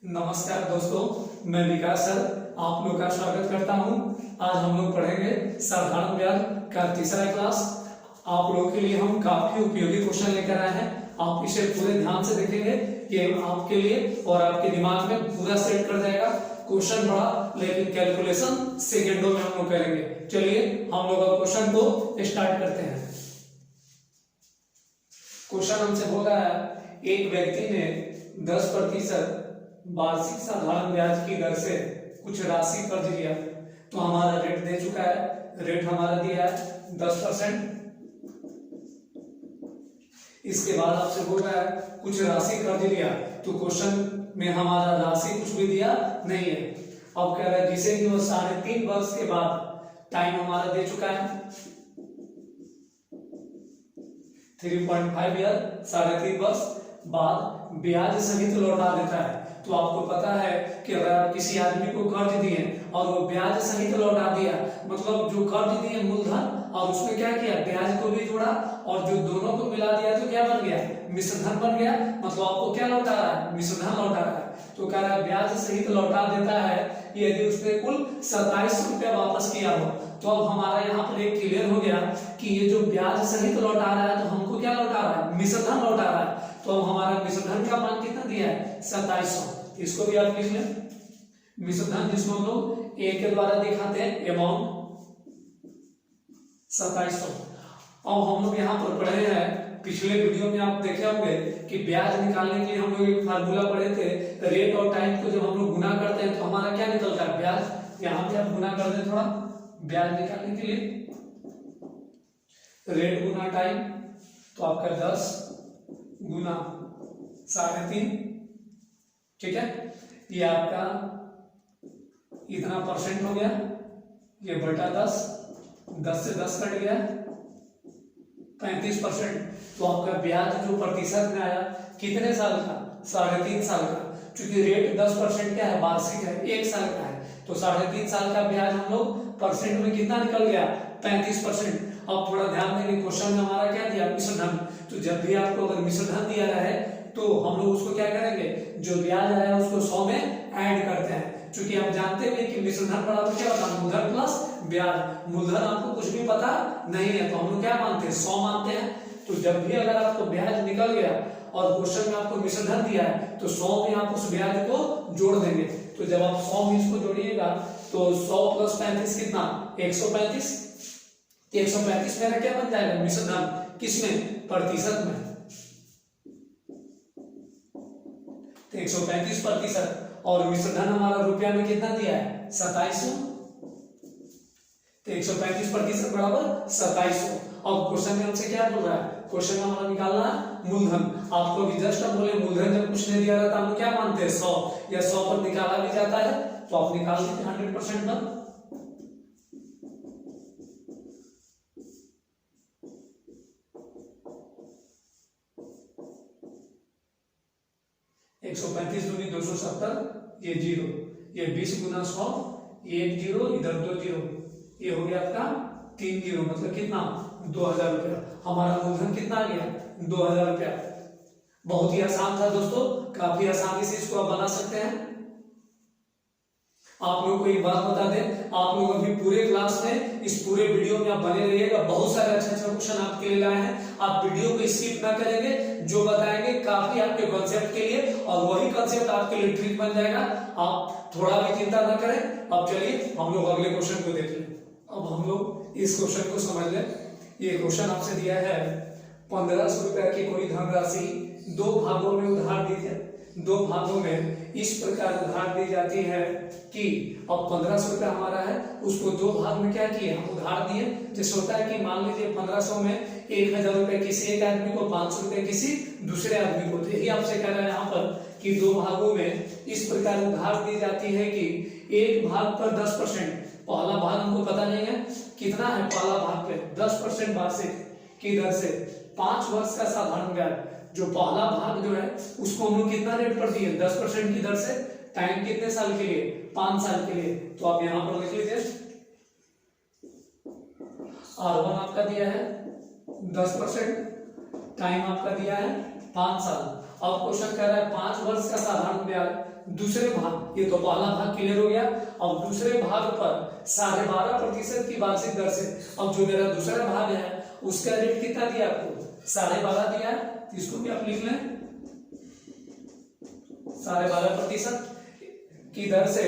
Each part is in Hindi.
नमस्कार दोस्तों, मैं विकास सर आप लोग का स्वागत करता हूं। आज हम लोग पढ़ेंगे साधारण ब्याज का तीसरा क्लास। आप लोगों के लिए हम काफी उपयोगी क्वेश्चन लेकर आए हैं। आप इसे पूरे ध्यान से देखेंगे, ये आपके लिए और आपके दिमाग में पूरा सेट कर जाएगा। क्वेश्चन बड़ा लेकिन कैलकुलेशन सेकेंडों में हम लोग करेंगे। चलिए हम लोग अब क्वेश्चन को स्टार्ट करते हैं। क्वेश्चन हमसे बोल रहा है, एक व्यक्ति ने 10% वार्षिक साधारण ब्याज की दर से कुछ राशि कर्ज लिया। तो हमारा रेट दे चुका है, रेट हमारा दिया है 10%। इसके बाद आपसे बोल रहा है कुछ राशि कर्ज लिया, तो क्वेश्चन में हमारा राशि कुछ भी दिया नहीं है। अब कह रहा है जिसे कि वो 3.5 वर्ष के बाद टाइम हमारा दे चुका है 3.5 ईयर, 3.5 वर्ष बाद ब्याज सहित लौटा देता है। तो आपको पता है कि अगर आप किसी आदमी को कर्ज दिए और वो ब्याज सहित लौटा दिया, मतलब जो कर्ज दिए मूलधन और उसमें क्या किया, ब्याज को भी जोड़ा और जो दोनों को मिला दिया तो क्या बन गया, मिश्रधन बन गया। मतलब आपको क्या लौटा रहा है, मिश्रधन लौटा रहा है। तो कह रहा है ब्याज सहित लौटा देता है यदि उसने कुल 27 रुपया वापस किया हो। तो अब हमारा यहाँ पर एक क्लियर हो गया कि ये जो ब्याज सहित लौटा रहा है तो हमको क्या लौटा रहा है, मिश्रधन लौटा रहा है। तो अब हमारा मिश्रधन का मान कितना दिया है, 2700। इसको भी आप लिख लें, मिश्रधन जिसको हम लोग ए के द्वारा दिखाते हैं, अमाउंट 2700। अब हम लोग यहाँ पर पढ़े हैं, पिछले वीडियो में आप देखे होंगे कि ब्याज निकालने के लिए हम लोग एक फार्मूला पढ़े थे, रेट और टाइम को जब हम लोग गुना करते हैं तो हमारा क्या निकलता है, ब्याज। यहाँ पे आप गुना कर दें थोड़ा, ब्याज निकालने के लिए रेट गुना टाइम, तो आपका 10 गुना 3.5, ठीक है। ये आपका इतना परसेंट हो गया, ये बटा 10, 10 से 10 कट गया 35%। तो आपका ब्याज जो प्रतिशत में आया कितने साल का, 3.5 साल का। क्योंकि रेट 10% क्या है, वार्षिक है, 1 साल का है। तो 3.5 साल का ब्याज हम लोग परसेंट में कितना निकल गया, 35%। अब थोड़ा ध्यान देंगे, क्वेश्चन में हमारा क्या दिया, मिश्रधन। तो जब भी आपको अगर मिश्रधन दिया रहे तो हम लोग उसको क्या करेंगे, जो ब्याज आया उसको 100 में ऐड करते हैं। क्योंकि आप जानते हैं कि मिश्रधन बराबर क्या होता है, मूलधन प्लस ब्याज। मूलधन आपको कुछ भी पता नहीं है तो हम लोग क्या मानते हैं, 100 मानते हैं। तो जब भी अगर आपको ब्याज निकल गया और क्वेश्चन में आपको मिश्रधन दिया है तो 100 में आप उस ब्याज को जोड़ देंगे। तो जब आप 100 में इसको जोड़िएगा तो 100 + 35 कितना, 135। 135 मेरा क्या बन जाएगा, मिश्रधन। किसमें, प्रतिशत में। 135% और मिश्रधन हमारा रुपया में कितना दिया है, 2700। तो 135% बराबर 2700। अब क्वेश्चन में हमसे क्या बोल रहा है, क्वेश्चन में हमारा निकालना है मूलधन। आपको भी जस्ट हम बोले मूलधन जब कुछ नहीं दिया रहता हम क्या मानते हैं, 100 या 100 पर निकाला भी जाता है तो आप निकाल लेते हैं 100% पर। 135 दूनी 270, ये 0, ये 20 गुना 100, ये 1 0, इधर 2 0, ये हो गया आपका 3 0, मतलब कितना, 2000 रुपया। हमारा मूलधन कितना आ गया, 2000 रुपया। बहुत ही आसान था दोस्तों, काफी आसानी से इसको आप बना सकते हैं। आप लोग को एक बात बता दें, आप लोग अभी पूरे क्लास में इस पूरे वीडियो में आप बने रहिएगा। बहुत सारे अच्छे क्वेश्चन आपके लिए लाए हैं। आप वीडियो को स्किप ना करेंगे, जो बताएंगे काफी आपके कॉन्सेप्ट के लिए, और वही कॉन्सेप्ट आपके लिए ट्रिक बन जाएगा। आप थोड़ा भी चिंता ना करें। अब चलिए हम लोग अगले क्वेश्चन को देख लें। अब हम लोग इस क्वेश्चन को समझ लें। ये क्वेश्चन आपसे दिया है, 1500 रुपया की कोई धनराशि 2 भागों में उधार दी है। 2 भागों में इस प्रकार उधार दी जाती है कि अब 1500 रुपया हमारा है, उसको 2 भाग में क्या किए, हम उधार दिए। जैसे होता है कि मान लीजिए 1500 में 1000 रुपए किसी एक आदमी को, 500 रुपए किसी दूसरे आदमी को। तो यही आपसे कह रहा है यहाँ पर कि 2 भागों में इस प्रकार उधार दी जाती है कि एक भाग पर 10%। पहला भाग हमको पता नहीं है कितना है, पहला भाग पे 10% वार्षिक की दर से 5 वर्ष का साधारण ब्याज। जो पहला भाग जो है उसको हम लोग कितना रेट पर दिए, 10% की दर से। टाइम कितने साल के लिए, 5 साल के लिए। तो आप यहां पर लिख लीजिए, R1 आपका दिया है 10%, टाइम आपका दिया है 5 साल। अब क्वेश्चन कह रहा है 5 वर्ष का साधारण ब्याज दूसरे भाग, ये तो पहला भाग क्लियर हो गया। अब दूसरे भाग पर 12.5% की वार्षिक दर से, अब जो मेरा दूसरा भाग है उसका रेट कितना दिया आपको, 12.5 दिया है, तो इसको भी आप लिख लें 12.5% की दर से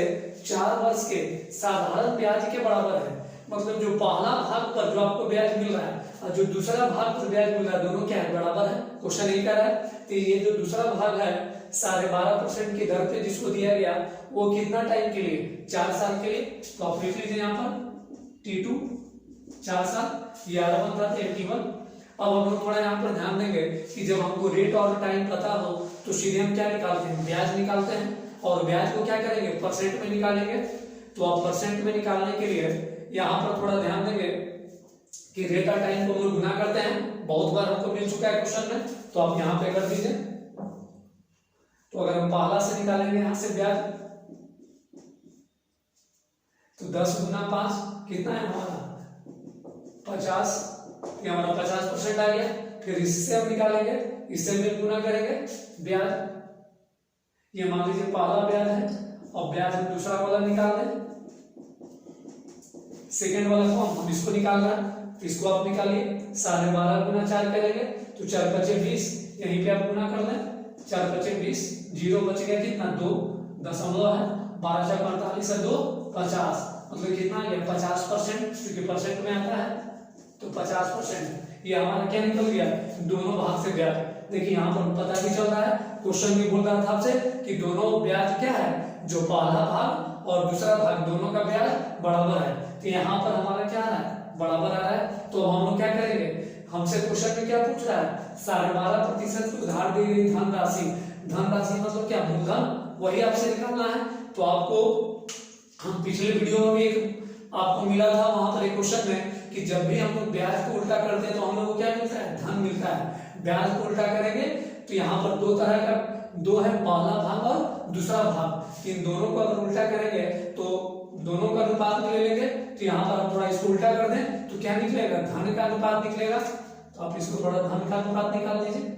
4 वर्ष के साधारण ब्याज के बराबर है। मतलब जो पहला भाग पर जो आपको ब्याज मिल रहा है और जो दूसरा भाग पर ब्याज मिल रहा है, दोनों क्या है, बराबर है। क्वेश्चन यही कर रहा है। तो ये जो दूसरा भाग है 12.5% की दर पे जिसको दिया गया, वो कितना टाइम के लिए, 4 साल के लिए। तो आप लिख लीजिए यहाँ पर T2 4 साल, 11 बनता है T1। अब हम लोग थोड़ा यहाँ पर ध्यान देंगे कि जब हमको रेट और टाइम पता हो तो सीधे हम क्या निकालते हैं, ब्याज निकालते हैं। और ब्याज को क्या करेंगे, परसेंट में निकालेंगे। तो आप परसेंट में निकालने के लिए यहाँ पर थोड़ा ध्यान देंगे कि रेट और टाइम को हम लोग गुना करते हैं। बहुत बार हमको मिल चुका है क्वेश्चन में, तो आप यहाँ पे कर दीजिए। तो अगर हम पहला से निकालेंगे यहाँ से ब्याज, तो 10 गुना 5 कितना है हमारा 50, ये हमारा 50% आ गया। फिर इससे हम निकालेंगे, इससे भी गुना करेंगे ब्याज। ये मान लीजिए पहला ब्याज है और ब्याज हम दूसरा वाला निकाल दें, सेकेंड वाला फॉर्म हम इसको निकाल रहे हैं, तो इसको आप निकालिए। 12.5 गुना 4 करेंगे तो 4 5 20, यहीं पे आप गुना कर लें, 4 5 20, जीरो बच गया कितना 2 दशमलव है, 12 4 45 है 2 50, मतलब कितना आ गया 50%, क्योंकि परसेंट में आता है तो 50%। ये हमारा क्या निकल गया, दोनों भाग से ब्याज। देखिए यहाँ पर पता भी चल रहा है, क्वेश्चन भी बोल रहा था आपसे कि दोनों ब्याज क्या है, जो पहला भाग और दूसरा भाग दोनों का ब्याज बराबर है। तो यहाँ पर हमारा क्या है, बराबर आ रहा है। तो हम लोग क्या करेंगे, हमसे क्वेश्चन में क्या पूछ रहा है, 12.5% की उधार दी गई धनराशि, धनराशि मतलब क्या, मूलधन, वही आपसे निकालना है। तो आपको हम पिछले वीडियो में भी एक आपको मिला था, वहां पर एक क्वेश्चन में कि जब भी हम लोग ब्याज को उल्टा करते हैं तो हम लोग को क्या मिलता है, धन मिलता है। ब्याज को उल्टा करेंगे तो यहाँ पर दो तरह का, दो है, पहला भाग और दूसरा भाग। इन दोनों को अगर उल्टा करेंगे तो दोनों का अनुपात ले लेंगे। तो यहाँ पर हम थोड़ा इसको उल्टा कर दें तो क्या निकलेगा, धन का अनुपात निकलेगा। तो आप इसको थोड़ा धन का अनुपात निकाल लीजिए।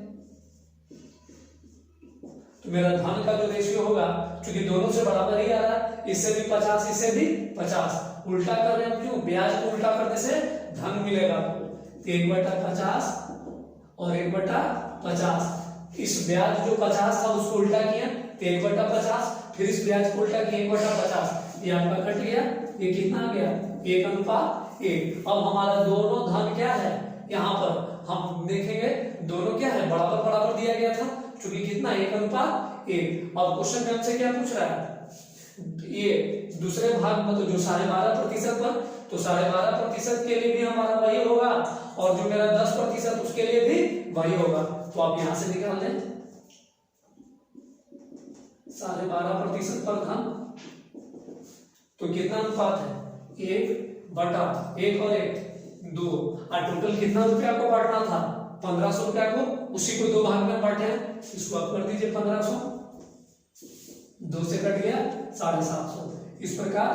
तो मेरा धन का जो रेशियो होगा, क्योंकि दोनों से बराबर ही आ रहा है, इससे भी 50 इससे भी 50, उल्टा कर रहे हैं क्यों, ब्याज को उल्टा करने से धन मिलेगा आपको। 1/50 और 1/50। इस ब्याज जो 50 था उसको उल्टा किया तो 1/50, फिर इस ब्याज को उल्टा किया 1/50, ये आपका कट गया, ये कितना आ गया 1:1। अब हमारा दोनों धन क्या है, यहाँ पर हम देखेंगे दोनों क्या है, बराबर बराबर दिया गया था, क्योंकि कितना 1:1। अब क्वेश्चन में हमसे क्या पूछ रहा है, ये दूसरे भाग में तो जो 12.5% पर, तो 12.5% के लिए भी हमारा वही होगा, और जो मेरा 10% उसके लिए भी वही होगा। तो आप यहां से निकाल लें 12.5% पर धन, तो कितना अनुपात है, 1/1 और 1 2, और टोटल कितना रुपया को बांटना था, 1500 रुपया को, उसी को दो भाग में बांटे हैं। इसको आप कर दीजिए 1500, 2 से कट गया 750। इस प्रकार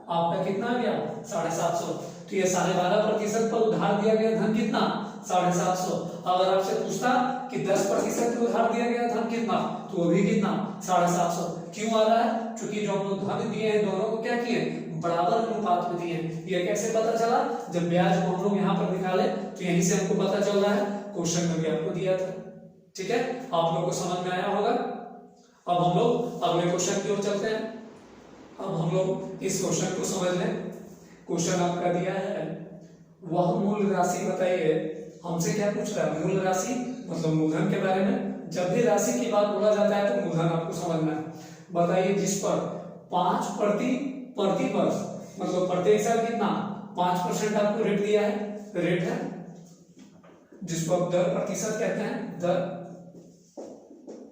आपका कितना आ गया 750। तो ये 12.5% पर उधार दिया गया धन कितना 750। अगर आपसे पूछता कि 10% पे उधार दिया गया धन कितना, तो वो भी कितना 750। क्यों आ रहा है, क्योंकि जो हम लोग धन दिए हैं दोनों को क्या किए, बराबर अनुपात में दिए। ये कैसे पता चला, जब ब्याज को हम लोग यहाँ पर निकाले तो यहीं से हमको पता चल रहा है, क्वेश्चन में भी आपको दिया था। ठीक है, आप लोग को समझ में आया होगा। अब हम लोग अगले क्वेश्चन की ओर चलते हैं। अब हम लोग इस क्वेश्चन को समझ लें। क्वेश्चन आपका दिया है, वह मूल राशि बताइए। हमसे क्या पूछ रहा है, मूल राशि मतलब मूलधन के बारे में। जब भी राशि की बात बोला जाता है तो मूलधन आपको समझना है। बताइए जिस पर 5 प्रति वर्ष, मतलब प्रत्येक साल कितना 5% आपको रेट दिया है, रेट है जिसको आप दर प्रतिशत कहते हैं, दर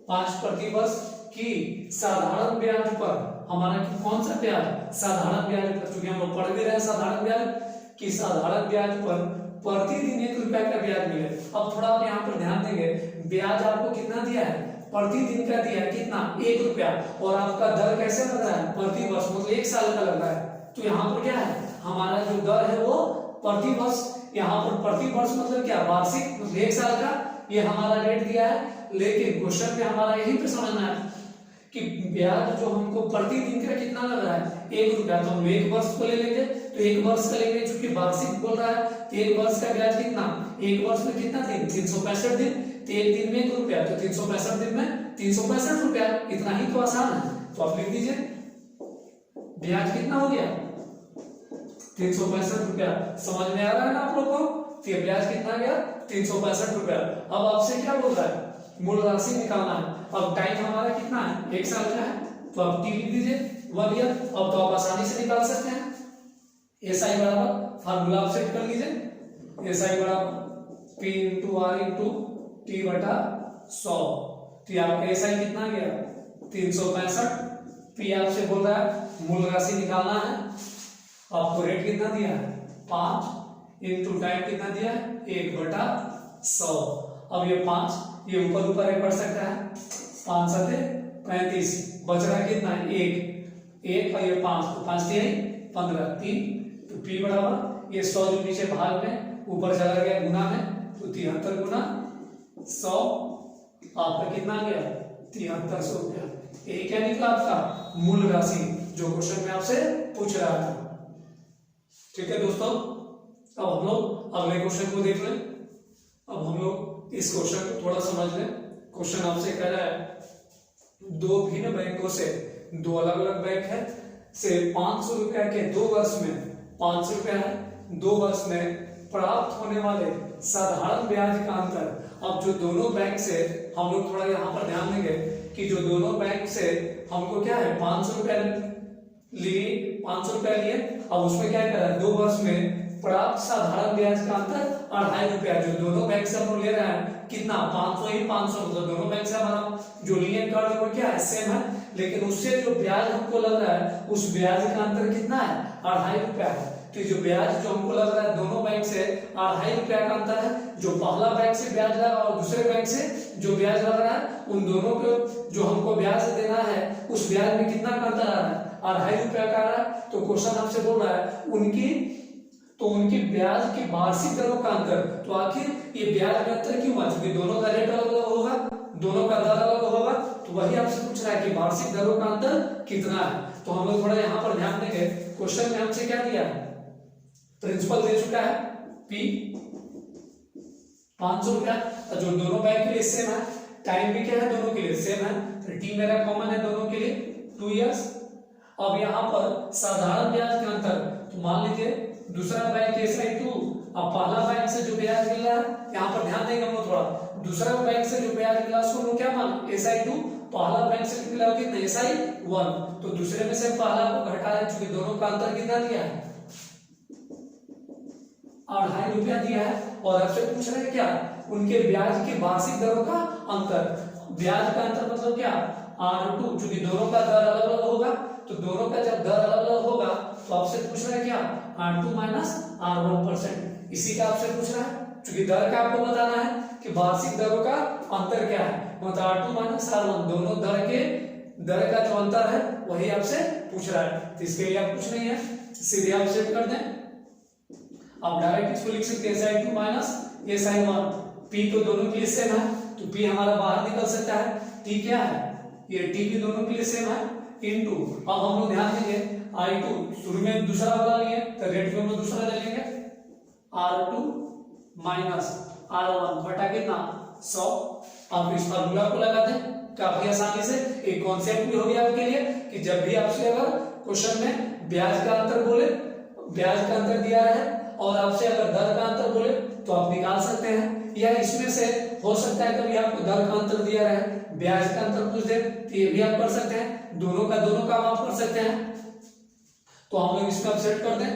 5 प्रति वर्ष की साधारण ब्याज पर, हमारा कौन सा ब्याज, साधारण ब्याज पर, क्योंकि हम लोग पढ़ भी रहे हैं साधारण ब्याज की, साधारण ब्याज पर प्रतिदिन 1 रुपया का ब्याज मिले। अब थोड़ा आप यहाँ पर ध्यान देंगे, ब्याज आपको कितना दिया है, प्रतिदिन का दिया है कितना 1 रुपया, और आपका दर कैसे लग रहा है, प्रति वर्ष, मतलब 1 साल का लग रहा है। तो यहाँ पर क्या है, हमारा जो दर है वो प्रति वर्ष, यहाँ पर प्रति वर्ष मतलब क्या, वार्षिक, मतलब 1 साल का ये हमारा रेट दिया है। लेकिन क्वेश्चन में हमारा यही पे समझना है कि ब्याज जो हमको प्रतिदिन का कितना लग रहा है 1 रुपया, तो हम 1 वर्ष को ले लेंगे, तो 1 वर्ष का लेंगे, चूंकि वार्षिक बोल रहा है तो 1 वर्ष का ब्याज कितना, 1 वर्ष में कितना दिन, 365 दिन, तो 1 दिन में 1 रुपया, तो 365 दिन में 365 रुपया, इतना ही तो आसान है। तो आप लिख दीजिए ब्याज कितना हो गया 365 रुपया। समझ में आ रहा है ना आप लोग को, तो ये ब्याज कितना गया 365 रुपया। अब आपसे क्या बोल रहा है, मूल राशि निकालना है। अब टाइम हमारा कितना है 1 साल का है, तो आप टी लिख दीजिए 1 ईयर। अब तो आप आसानी से निकाल सकते हैं, एस आई बराबर फार्मूला आप सेट कर लीजिए, एस आई बराबर P into R into T बटा 100। तो आपका एस आई कितना गया 365। पी आपसे बोल रहा है मूल राशि निकालना है, आपको रेट कितना दिया है 5 इंटू टाइम कितना दिया है 1 बटा 100। अब ये 5 ये ऊपर ऊपर एक बढ़ सकता है, 5 सते 35, बच रहा कितना है 1 और ये 5, तो 5 3 15 3, तो पी बराबर ये 100 जो नीचे भाग में ऊपर चला गया गुना में, तो 73 गुना 100 आपका कितना गया 7300 रुपया। ये क्या निकला आपका मूल राशि, जो क्वेश्चन में आपसे पूछ रहा था। ठीक है दोस्तों, अब हम लोग अगले क्वेश्चन को देख लें। अब हम लोग इस क्वेश्चन को थोड़ा समझ लें। क्वेश्चन आपसे कह रहा है 2 भिन्न बैंकों से, 2 अलग अलग बैंक है से 500 रुपया के 2 वर्ष में, 500 रुपया है 2 वर्ष में प्राप्त होने वाले साधारण ब्याज का अंतर। अब जो दोनों बैंक से हम लोग थोड़ा यहाँ पर ध्यान देंगे कि जो दोनों बैंक से हमको क्या है 500 रुपया लिए, 500 रुपया लिए, अब उसमें क्या करा है 2 वर्ष में प्राप्त साधारण ब्याज का अंतर 2.5 रुपया। जो दोनों बैंक से हम लोग ले रहे हैं कितना 500 ही 500, मतलब दोनों बैंक से हमारा जो लिए कर्ज वो क्या है सेम है, लेकिन उससे जो ब्याज हमको लग रहा है उस ब्याज का अंतर कितना है 2.5 रुपया है। तो जो ब्याज जो हमको लग रहा है दोनों बैंक से 2.5 रुपया का अंतर है। जो पहला बैंक से ब्याज लगा और दूसरे बैंक से जो ब्याज लग रहा है उन दोनों को जो हमको ब्याज देना है उस ब्याज में कितना का अंतर आ रहा है 2.5 रुपया का आ रहा है। तो क्वेश्चन आपसे बोल रहा है उनकी ब्याज की वार्षिक दरों का अंतर। तो आखिर ये ब्याज में अंतर क्यों हुआ, क्योंकि दोनों का रेट अलग अलग होगा, दोनों का दर अलग होगा, तो वही आपसे पूछ रहा है कि वार्षिक दरों का अंतर कितना है। तो हम लोग थोड़ा यहाँ पर ध्यान देंगे। क्वेश्चन में हमसे क्या दिया है, प्रिंसिपल दे चुका है P 500 रुपया, जो दोनों बैंक के लिए सेम है, टाइम भी क्या है दोनों के लिए सेम है, तो टी मेरा कॉमन है दोनों के लिए 2 इयर्स। अब यहाँ पर साधारण ब्याज का अंतर, तो मान लीजिए दूसरा बैंक SI2 अब पहला बैंक से जो ब्याज मिल रहा है, यहाँ पर ध्यान देंगे हम लोग थोड़ा, दूसरा बैंक से जो ब्याज मिला उसको हम लोग क्या मान SI2, पहला बैंक से मिला कितना SI1, तो दूसरे में से पहला को घटा है, चूंकि दोनों का अंतर कितना दिया है 2.5 रुपया दिया है। और आपसे पूछ रहे हैं क्या उनके ब्याज की वार्षिक दरों का अंतर। ब्याज का अंतर मतलब क्या R2, चूंकि दोनों का दर अलग अलग होगा, तो दोनों का जब दर अलग अलग होगा तो आपसे पूछ रहा है क्या R2 माइनस R1%, इसी का आपसे पूछ रहा है। चूंकि दर का आपको बताना है कि वार्षिक दरों का अंतर क्या है, मतलब R2 माइनस R1, दोनों दर का जो अंतर है वही आपसे पूछ रहा है। तो इसके लिए आप कुछ नहीं है, सीधे आप सेट कर दें। आप डायरेक्ट इसको लिख सकते हैं SI2 माइनस SI1, P तो दोनों के लिए सेम है, तो P हमारा बाहर निकल सकता है, T क्या है ये T भी दोनों के लिए सेम है, इनटू अब हम लोग ध्यान देंगे I2 शुरू में दूसरा वाला लिए तो रेट में हम लोग दूसरा ले लेंगे R2 माइनस R1 बटा कितना 100। आप इस फार्मूला को लगा दें काफी आसानी से। एक कॉन्सेप्ट भी हो गया आपके लिए कि जब भी आपसे अगर क्वेश्चन में ब्याज का अंतर बोले, ब्याज का अंतर दिया है और आपसे अगर दर का अंतर बोले तो आप निकाल सकते हैं, या इसमें से हो सकता है कभी आपको दर का अंतर दिया रहे ब्याज का अंतर पूछ दे तो ये भी आप कर सकते हैं, दोनों का दोनों काम आप कर सकते हैं। तो हम लोग इसको सेट कर दें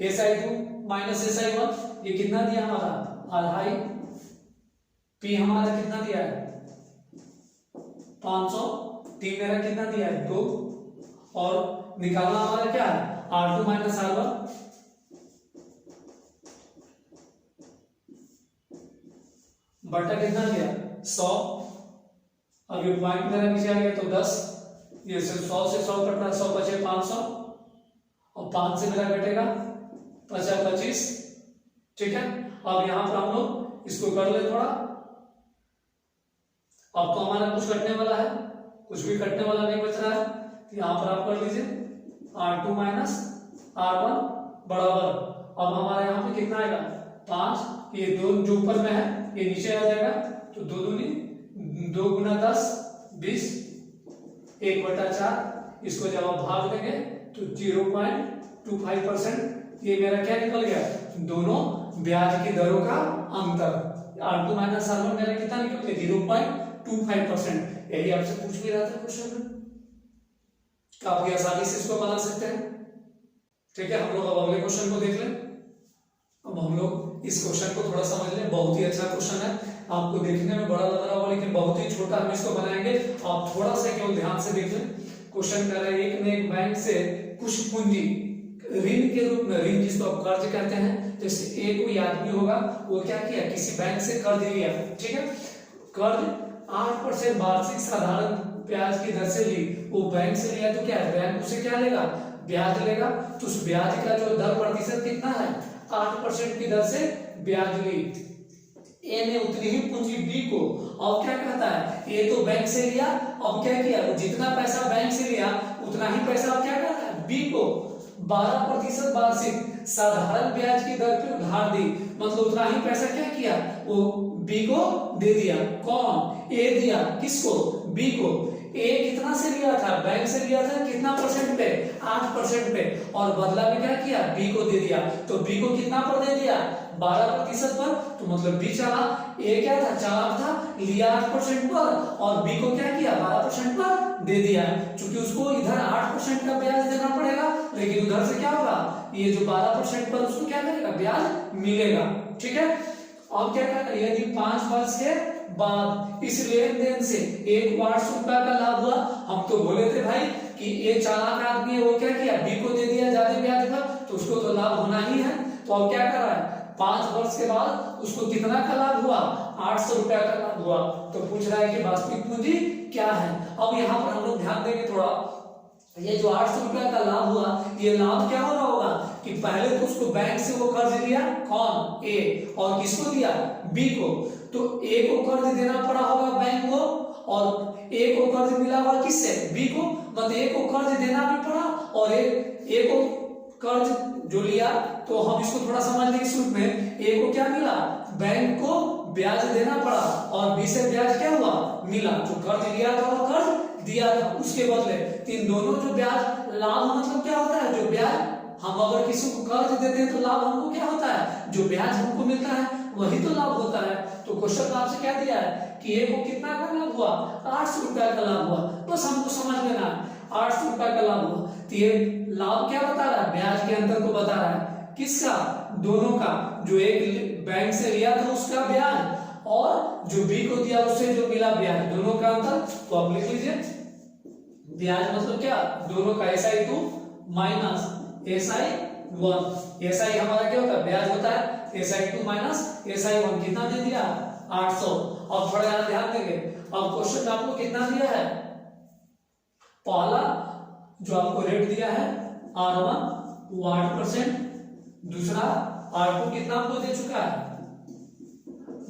SI2 माइनस SI1, ये कितना दिया हमारा 2.5, P हमारा कितना दिया है 500, T मेरा कितना दिया है 2, और निकालना हमारा क्या है R2 माइनस R1 बटा कितना दिया 100। अब ये पॉइंट मेरा नीचे आ गया तो 10, ये सिर्फ 100 से 100 कट रहा है, 100 बचे 500 और 5 से मेरा कटेगा 25। ठीक है, अब यहां पर हम लोग इसको कर ले थोड़ा। अब तो हमारा कुछ कटने वाला है, कुछ भी कटने वाला नहीं बच रहा है, तो यहाँ पर आप कर लीजिए R2 माइनस R1 बराबर, अब हमारे यहाँ पे कितना आएगा 5, ये दो जो ऊपर में है ये नीचे आ जाएगा, तो 2 दूनी 2 गुना 10 20, 1/4, इसको जब आप भाग देंगे तो 0.25%, ये मेरा क्या निकल गया, दोनों ब्याज की दरों का अंतर, R2 माइनस R1 मेरा कितना निकल गया 0.25%। यही आपसे पूछ भी रहा था क्वेश्चन में, काफी आसानी से इसको बना सकते हैं। ठीक है, हम लोग अब अगले क्वेश्चन को देख लें। अब हम लोग इस क्वेश्चन को थोड़ा समझ लें, बहुत ही अच्छा क्वेश्चन है, आपको देखने में बड़ा लग रहा होगा लेकिन बहुत ही छोटा हम इसको बनाएंगे, आप थोड़ा सा केवल ध्यान से देख लें। क्वेश्चन कह रहा है एक ने एक बैंक से कुछ पूंजी ऋण के रूप में, ऋण जिसको आप कर्ज कहते हैं, जैसे एक कोई आदमी होगा वो क्या किया, किसी बैंक से कर्ज लिया, ठीक है, कर्ज 8% वार्षिक साधारण ब्याज की दर से ली, वो बैंक से लिया तो क्या है, बैंक उसे क्या लेगा, ब्याज लेगा, तो उस ब्याज का जो दर प्रतिशत कितना है 8% की दर से ब्याज ली। ए ने उतनी ही पूंजी बी को, अब क्या कहता है, ए तो बैंक से लिया, अब क्या किया, जितना पैसा बैंक से लिया उतना ही पैसा अब क्या करता है, बी को 12% वार्षिक साधारण ब्याज की दर पे उधार दी, मतलब उतना ही पैसा क्या किया, वो बी को दे दिया। कौन, ए दिया, किसको, बी को। ए कितना से लिया था, बैंक से लिया था कितना परसेंट पे, 8% पे, और बदला में क्या किया, बी को दे दिया, तो बी को कितना पर दे दिया, 12% पर, तो मतलब बी चला, ए क्या था, चालाक था, लिया 8% पर, और बी को क्या किया 12% पर दे दिया। क्योंकि उसको इधर 8% का ब्याज देना पड़ेगा, लेकिन उधर से क्या होगा, ये जो 12% पर उसको क्या मिलेगा, ब्याज मिलेगा। ठीक है, अब क्या करना, यदि 5 वर्ष के बाद इस लेन देन से 1 रुपया का लाभ हुआ, हम तो बोले थे भाई कि ये चालाक आदमी है, वो क्या किया, बी को दे दिया ज्यादा ब्याज पर, तो उसको तो लाभ होना ही है, तो अब क्या कर रहा है, 5 वर्ष के बाद उसको कितना का लाभ हुआ, 800 रुपया का लाभ हुआ, तो पूछ रहा है कि वास्तविक पूंजी क्या है। अब यहाँ पर हम लोग ध्यान देंगे थोड़ा, ये जो 800 रुपया का लाभ हुआ, ये लाभ क्या हो रहा होगा कि पहले तो उसको बैंक से वो कर्ज लिया, कौन, ए, और किसको दिया, बी को, तो ए को कर्ज देना पड़ा होगा बैंक को, और ए को कर्ज मिला हुआ किससे, बी को, मतलब ए को कर्ज देना भी पड़ा, और ए को कर्ज जो लिया, तो हम इसको थोड़ा समझ लेंगे इस रूप में, ए को क्या मिला, बैंक को ब्याज देना पड़ा, और बी से ब्याज क्या हुआ, मिला, जो कर्ज लिया था और कर्ज दिया था उसके बदले, इन दोनों जो ब्याज, लाभ मतलब क्या होता है, जो ब्याज हम अगर किसी को कर्ज देते हैं तो लाभ हमको क्या होता है, जो ब्याज हमको मिलता है वही तो लाभ होता है। तो क्वेश्चन में आपसे क्या दिया है कि ए को कितना का लाभ हुआ, 800 रुपया का लाभ हुआ, बस हमको समझ लेना है 800 रुपया का लाभ हुआ, तो ये लाभ क्या बता रहा है, ब्याज के अंतर को बता रहा है, किसका, दोनों का, जो एक बैंक से लिया था उसका ब्याज, और जो बी को दिया उससे जो मिला ब्याज, दोनों का अंतर। तो आप लिख लीजिए, ब्याज मतलब क्या, दोनों का SI2 माइनस SI1, SI हमारा क्या होता है, ब्याज होता है, SI2 माइनस SI1 कितना दे दिया, 800। अब थोड़ा ज्यादा ध्यान देंगे, अब क्वेश्चन आपको कितना दिया है, पहला जो आपको रेट दिया है R1 वो 8%, दूसरा R2 कितना आपको दे चुका है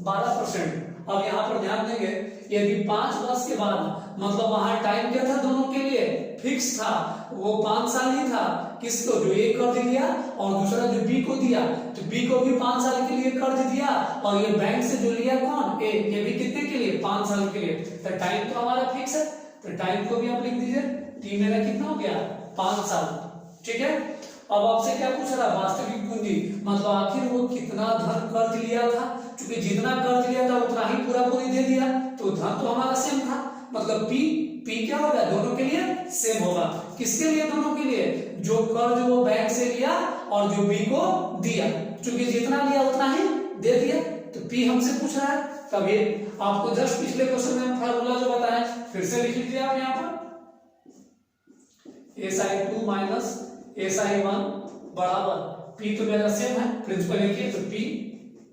12%। अब यहाँ पर ध्यान देंगे, यदि 5 वर्ष के बाद, मतलब वहां टाइम क्या था दोनों के लिए, फिक्स था, वो 5 साल ही था, किसको, जो एक कर्ज लिया और दूसरा जो बी को दिया, तो बी को भी 5 साल के लिए कर्ज दिया, और ये बैंक से जो लिया कौन, ए, ये भी कितने के लिए, 5 साल के लिए, तो टाइम तो हमारा फिक्स है, तो टाइम को भी आप लिख दीजिए, टी मेरा कितना हो गया 5 साल। ठीक है, अब आपसे क्या पूछ रहा है, वास्तविक पूंजी, मतलब आखिर वो कितना धन कर्ज लिया था, क्योंकि जितना कर्ज लिया था उतना ही पूरा पूरी दे दिया, तो धन तो हमारा सेम था, मतलब पी क्या होगा, दोनों के लिए सेम होगा। किसके लिए, दोनों के लिए, जो कर्ज वो बैंक से लिया और जो बी को दिया, क्योंकि जितना लिया उतना ही दे दिया, तो पी हमसे पूछ रहा है। तब ये आपको जस्ट पिछले क्वेश्चन में फार्मूला जो बताया फिर से लिख लीजिए आप यहाँ पर, SI2 माइनस SI1 बराबर, P तो मेरा सेम है, प्रिंसिपल लिखिए, तो P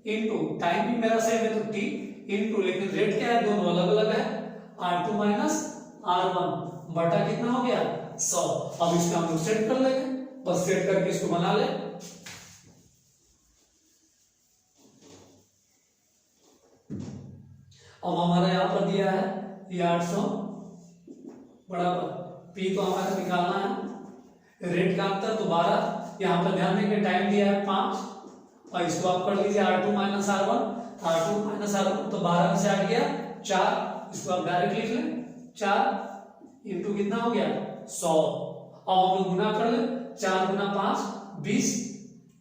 इंटू टाइम भी मेरा सेम है, तो T इंटू, लेकिन रेट क्या है, दोनों अलग अलग है, R2 माइनस R1 बटा कितना हो गया 100। अब इसको हम लोग सेट कर लेंगे, बस सेट करके इसको बना ले। अब हमारा यहां पर दिया है ये 800 बराबर पी तो हमारा निकालना है, रेट का अंतर तो 12, यहाँ पर ध्यान देंगे टाइम दिया है 5, और इसको आप कर लीजिए R2 माइनस R1, तो 12 में से आ गया 4, इसको आप डायरेक्ट लिख लें 4 इंटू कितना हो गया 100। अब हम लोग गुना कर ले, 4 गुना 5 20,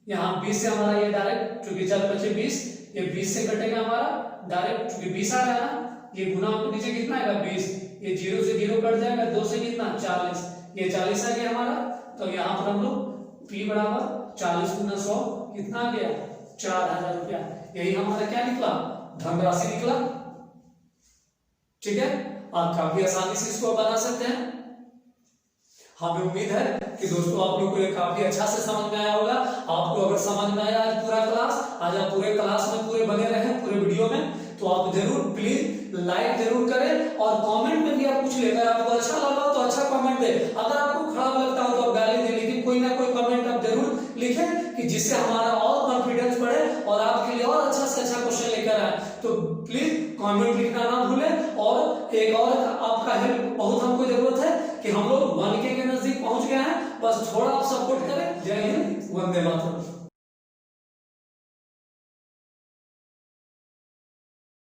यहाँ 20 से हमारा ये डायरेक्ट चूंकि 4 बचे 20, ये 20 से कटेगा हमारा डायरेक्ट, चूंकि 20 आ रहा है ना, ये गुना के नीचे कितना आएगा 20, ये 0 से 0 कट जाएगा, 2 से कितना 40, ये 40 आ गया हमारा। तो यहाँ पर हम लोग P बराबर 40 गुना 100 कितना आ गया 4000 रुपया, यही हमारा क्या निकला धनराशि निकला। ठीक है, आप काफी आसानी से इसको बना सकते हैं। हमें उम्मीद है कि दोस्तों आप लोग को ये काफी अच्छा से समझ में आया होगा। आपको अगर समझ में आया आज पूरा क्लास, आज आप पूरे क्लास में पूरे बने रहे पूरे वीडियो में, तो आप जरूर प्लीज लाइक जरूर करें, और कमेंट में भी आप कुछ लेकर, आपको अच्छा लगा तो अच्छा कमेंट दे, अगर आपको खराब लगता हो तो आप गाली दे, लेकिन कोई ना कोई कमेंट आप जरूर लिखें कि जिससे हमारा और कॉन्फिडेंस बढ़े और आपके लिए और अच्छा से अच्छा क्वेश्चन लेकर आए। तो प्लीज कमेंट लिखना ना भूलें, और एक और आपका हेल्प बहुत हमको जरूरत है कि हम लोग 1K के नजदीक पहुंच गए हैं, बस थोड़ा आप सपोर्ट करें। जय हिंद, वंदे मातरम।